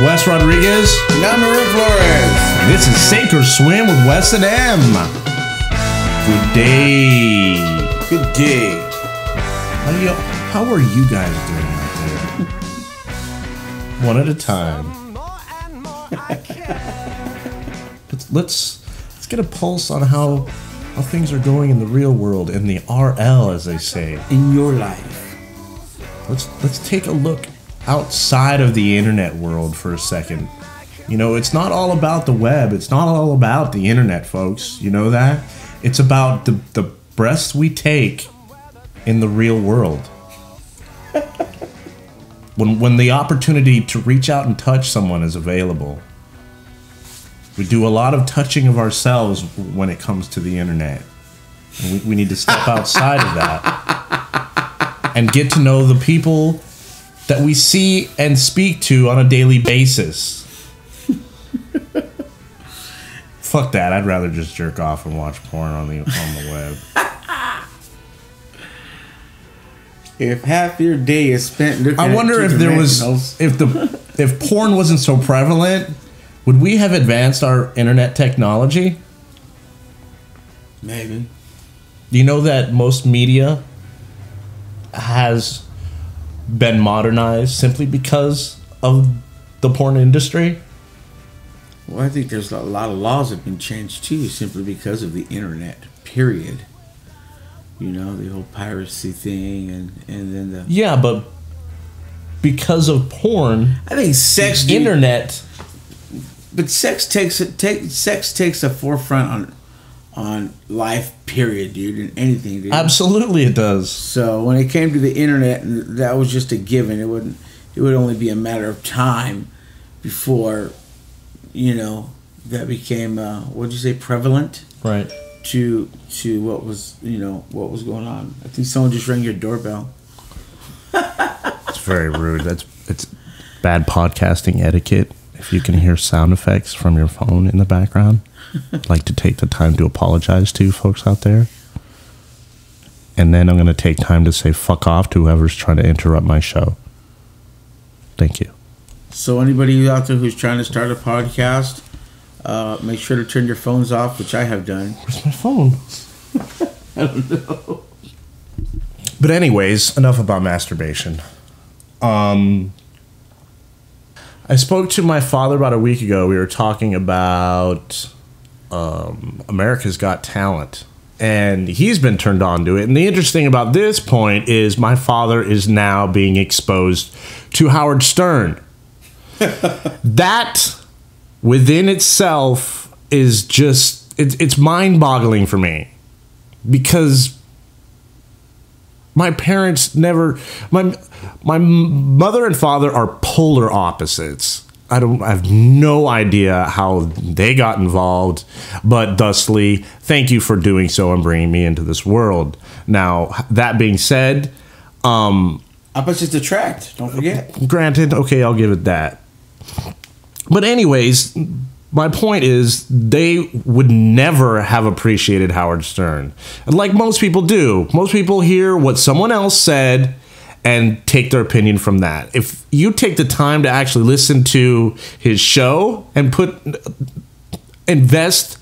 Wes Rodriguez. And I'm Marin Flores. This is Sink or Swim with Wes and M. Good day. Good day. How are you guys doing out there? One at a time. Let's get a pulse on how things are going in the real world, in the RL, as they say. In your life. Let's take a look outside of the internet world for a second. You know, it's not all about the web. It's not all about the internet, folks. You know that? It's about the breaths we take in the real world. When the opportunity to reach out and touch someone is available. We do a lot of touching of ourselves when it comes to the internet. And we need to step outside of that and get to know the people that we see and speak to on a daily basis. Fuck that. I'd rather just jerk off and watch porn on the web. If half your day is spent looking at I wonder if there was if porn wasn't so prevalent, would we have advanced our internet technology? Maybe. Do you know that most media has been modernized simply because of the porn industry? Well, I think there's a lot of laws have been changed too, simply because of the internet. Period. You know, the whole piracy thing, and then the but because of porn, I think sex, internet. But sex takes the forefront on life, period, dude, and anything, dude. Absolutely, it does. So when it came to the internet, that was just a given. It would only be a matter of time before, you know, that became what'd you say, prevalent, right? To what was going on. I think someone just rang your doorbell. It's very rude. It's bad podcasting etiquette. If you can hear sound effects from your phone in the background, I'd like to take the time to apologize to you folks out there. And then I'm going to take time to say fuck off to whoever's trying to interrupt my show. Thank you. So anybody out there who's trying to start a podcast, make sure to turn your phones off, which I have done. Where's my phone? I don't know. But anyways, enough about masturbation. I spoke to my father about a week ago. We were talking about America's Got Talent. And he's been turned on to it. And the interesting about this point is my father is now being exposed to Howard Stern. That within itself is just, it's mind-boggling for me. Because my parents never, my mother and father are polar opposites. I have no idea how they got involved, but thusly, thank you for doing so and bringing me into this world. Now, that being said, opposites attract, don't forget. Granted, okay, I'll give it that. But anyways, my point is they would never have appreciated Howard Stern. And like most people do, most people hear what someone else said and take their opinion from that. If you take the time to actually listen to his show and invest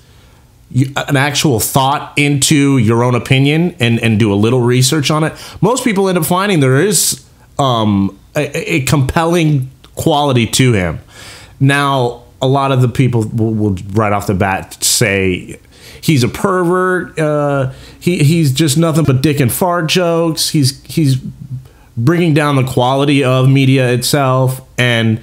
an actual thought into your own opinion and do a little research on it, most people end up finding there is a compelling quality to him. Now, a lot of the people will right off the bat say he's a pervert. He's just nothing but dick and fart jokes. He's bringing down the quality of media itself. And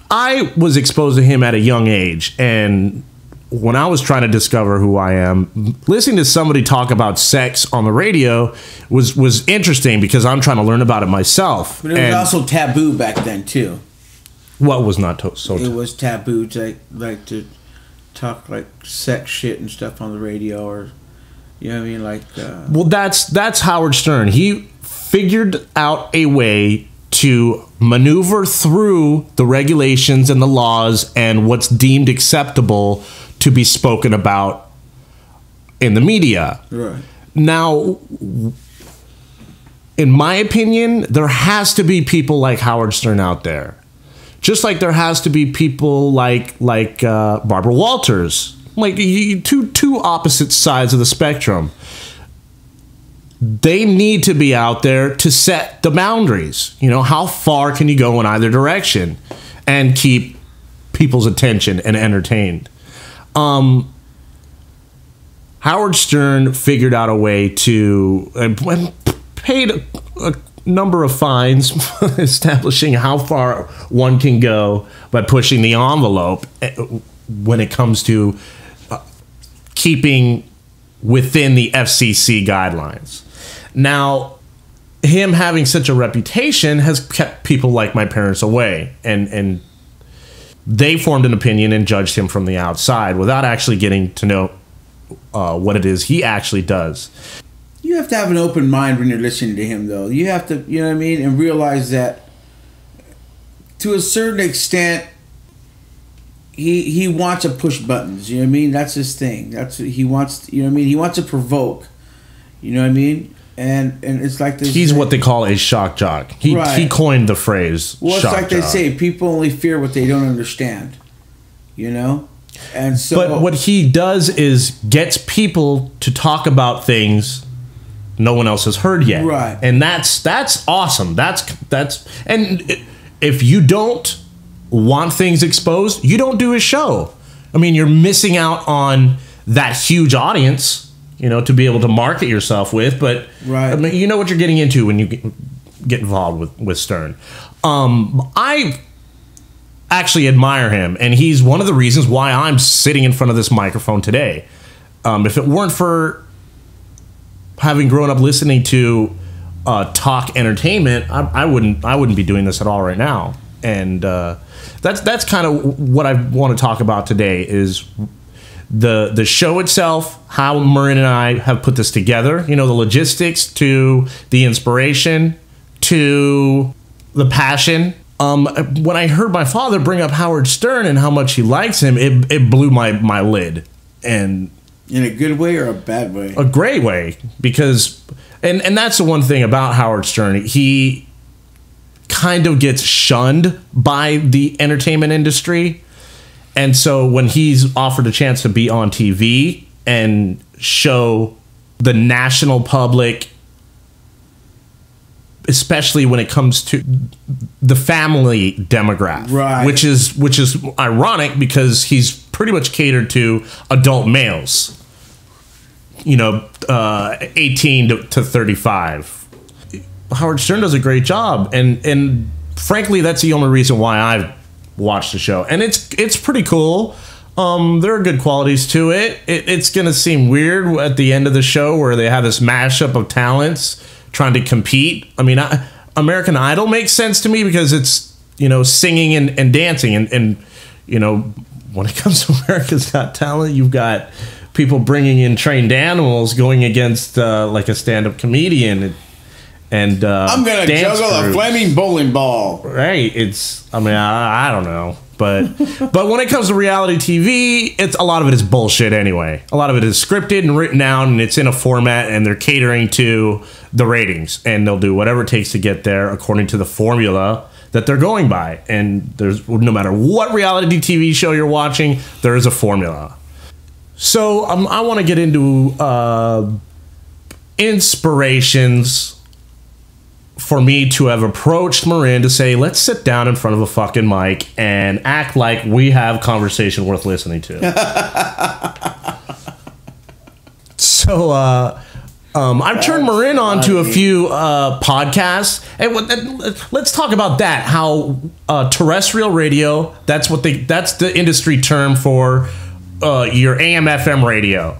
I was exposed to him at a young age. And when I was trying to discover who I am, listening to somebody talk about sex on the radio was interesting because I'm trying to learn about it myself. But it was also taboo back then, too. What was not so? It was taboo to talk like sex shit and stuff on the radio, or you know what I mean, like. Well, that's Howard Stern. He figured out a way to maneuver through the regulations and the laws and what's deemed acceptable to be spoken about in the media. Right. Now, in my opinion, there has to be people like Howard Stern out there Just like there has to be people like Barbara Walters, like two opposite sides of the spectrum. They need to be out there to set the boundaries. You know, how far can you go in either direction and keep people's attention and entertained? Howard Stern figured out a way to and paid a number of fines establishing how far one can go by pushing the envelope when it comes to keeping within the FCC guidelines. Now, him having such a reputation has kept people like my parents away, and they formed an opinion and judged him from the outside without actually getting to know what it is he actually does. You have to have an open mind when you're listening to him, though. You have to, you know what I mean, and realize that to a certain extent, he wants to push buttons. You know what I mean? That's his thing. That's what he wants. You know what I mean? He wants to provoke. You know what I mean? And it's like this. He's what they call a shock jock. He coined the phrase. Well, it's shock like they jock. say, people only fear what they don't understand. You know, and so. But what he does is gets people to talk about things no one else has heard yet. Right. And that's awesome. That's and if you don't want things exposed, you don't do a show. I mean, you're missing out on that huge audience, you know, to be able to market yourself with. But right. I mean, you know what you're getting into when you get involved with Stern. I actually admire him, and he's one of the reasons why I'm sitting in front of this microphone today. If it weren't for having grown up listening to talk entertainment, I wouldn't be doing this at all right now. And that's kind of what I want to talk about today is the show itself, how Marin and I have put this together, you know, the logistics to the inspiration to the passion. When I heard my father bring up Howard Stern and how much he likes him, it blew my lid. And in a good way or a bad way? A great way, because and that's the one thing about Howard Stern. He kind of gets shunned by the entertainment industry. And so when he's offered a chance to be on TV and show the national public, especially when it comes to the family demographic, right. which is ironic because he's pretty much catered to adult males, you know, 18 to 35. Howard Stern does a great job, and frankly, that's the only reason why I've watched the show, and it's pretty cool. There are good qualities to it. It's gonna seem weird at the end of the show where they have this mashup of talents trying to compete. I mean, American Idol makes sense to me because it's, you know, singing and dancing, and you know, when it comes to America's Got Talent, you've got people bringing in trained animals going against like a stand-up comedian. And I'm gonna juggle a flaming bowling ball. Right? It's. I mean, I don't know, but when it comes to reality TV, a lot of it is bullshit anyway. A lot of it is scripted and written down, and it's in a format, and they're catering to the ratings, and they'll do whatever it takes to get there according to the formula that they're going by. And there's no matter what reality TV show you're watching, there is a formula. So I want to get into inspirations for me to have approached Marin to say, let's sit down in front of a fucking mic and act like we have conversation worth listening to. So I've turned Marin on to a few podcasts, and let's talk about that. How terrestrial radio, that's the industry term for your AM/FM radio.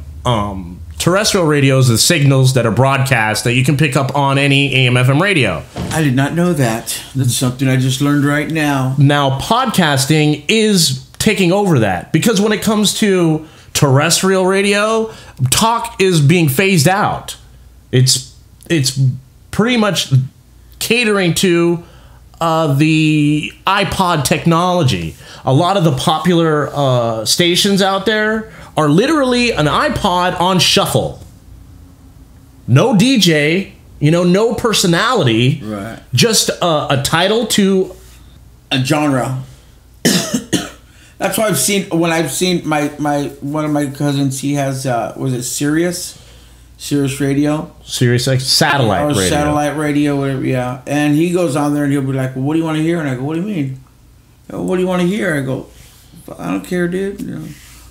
Terrestrial radio is the signals that are broadcast that you can pick up on any AM/FM radio. I did not know that. That's something I just learned right now. Now, podcasting is taking over that, because when it comes to terrestrial radio, talk is being phased out. It's pretty much catering to the iPod technology. A lot of the popular stations out there are literally an iPod on shuffle. No DJ, you know, no personality, right? Just a title to a genre. That's why I've seen my one of my cousins. He has was it Sirius Radio, Sirius X satellite radio, satellite radio, whatever. Yeah, and he goes on there and he'll be like, "Well, what do you want to hear?" And I go, "What do you mean? What do you want to hear?" I go, "I don't care, dude.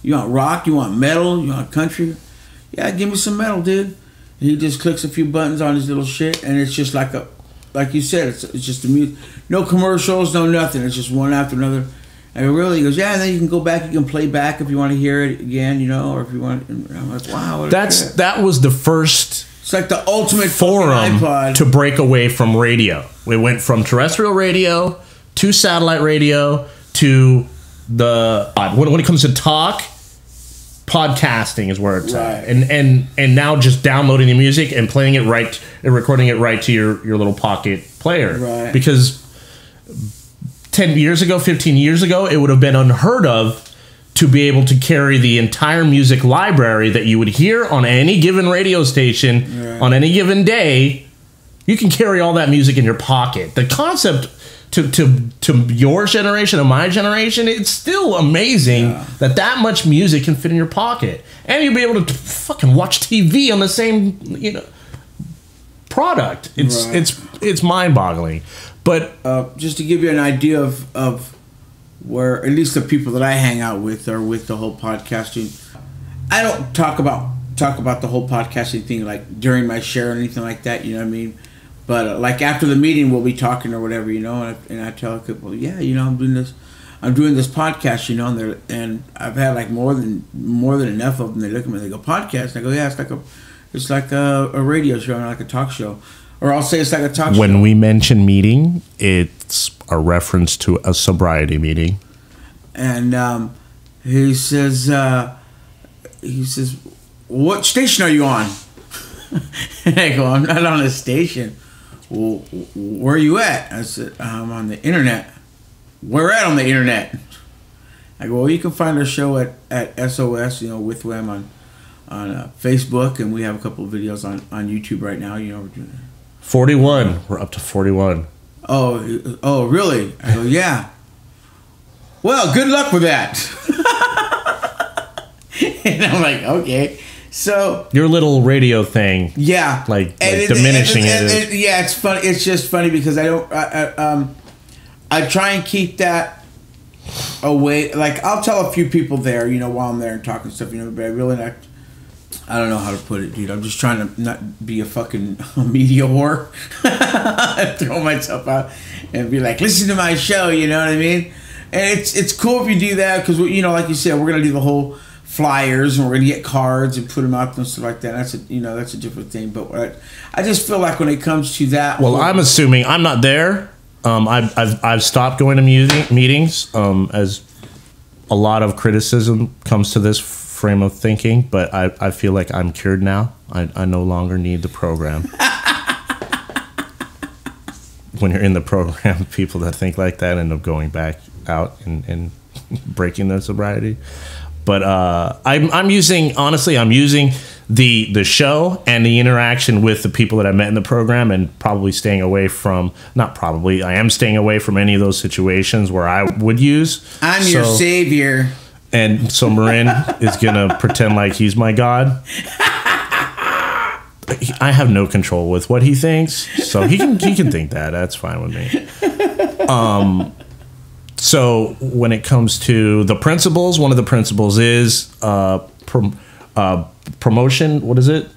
You want rock? You want metal? You want country? Yeah, give me some metal, dude." And he just clicks a few buttons on his little shit, and it's just like you said, it's just the music, no commercials, no nothing. It's just one after another. And really, he goes, yeah, and then you can go back, you can play back if you want to hear it again, or if you want. And I'm like, wow. That was the first. It's like the ultimate forum to break away from radio. We went from terrestrial radio to satellite radio to the when it comes to talk, podcasting is where it's at, and now just downloading the music and playing it right and recording it right to your little pocket player, right? Because 10 years ago, 15 years ago, it would have been unheard of to be able to carry the entire music library that you would hear on any given radio station on any given day. You can carry all that music in your pocket. The concept to your generation and my generation, it's still amazing that much music can fit in your pocket, and you'll be able to fucking watch TV on the same product. It's mind-boggling. But just to give you an idea of where at least the people that I hang out with are with the whole podcasting. I don't talk about the whole podcasting thing like during my share or anything like that. You know what I mean? But like after the meeting, we'll be talking or whatever. And I tell people, yeah, I'm doing this podcast. And I've had like more than enough of them. They look at me, they go, podcast. And I go, yeah, it's like a radio show, and like a talk show. Or I'll say it's like a talk show. When we mention meeting, it's a reference to a sobriety meeting. And he says, what station are you on? And I go, I'm not on a station. Well, where are you at? I said, I'm on the internet. Where at on the internet? I go, well, you can find our show at SOS, with them on Facebook, and we have a couple of videos on YouTube right now. We're doing 41. We're up to 41. Oh, really? I go, yeah. Well, good luck with that. And I'm like, okay. So your little radio thing, like diminishing it. Yeah, it's funny. It's just funny because I try and keep that away. Like I'll tell a few people there, while I'm there and talking stuff, but I really not. I don't know how to put it, dude. I'm just trying to not be a fucking media whore. Throw myself out and be like, listen to my show. You know what I mean? And it's cool if you do that because like you said, we're gonna do the whole flyers and we're gonna get cards and put them out and stuff like that. That's a different thing. But I just feel like when it comes to that, I'm assuming I'm not there. I've stopped going to meetings as a lot of criticism comes to this frame of thinking, but I feel like I'm cured now. I no longer need the program. When you're in the program, people that think like that end up going back out and breaking their sobriety. But I'm using the show and the interaction with the people that I met in the program, and probably staying away from I am staying away from any of those situations where I would use. I'm your savior. And so Marin is gonna pretend like he's my god. I have no control with what he thinks, so he can think that. That's fine with me. So when it comes to the principles, one of the principles is promotion. What is it?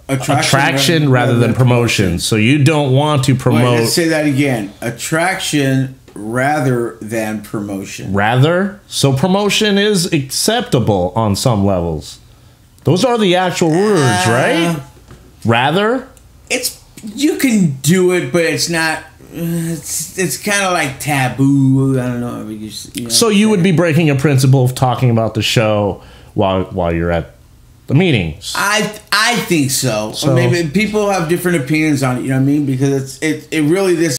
Attraction rather than promotion. So you don't want to promote. Wait, let's say that again. Attraction rather than promotion. Rather? So promotion is acceptable on some levels. Those are the actual words, right? Rather? You can do it, but it's not. It's kind of like taboo. I don't know. So you would be breaking a principle of talking about the show while you're at the meetings. I think so. Maybe people have different opinions on it. You know what I mean? Because it really this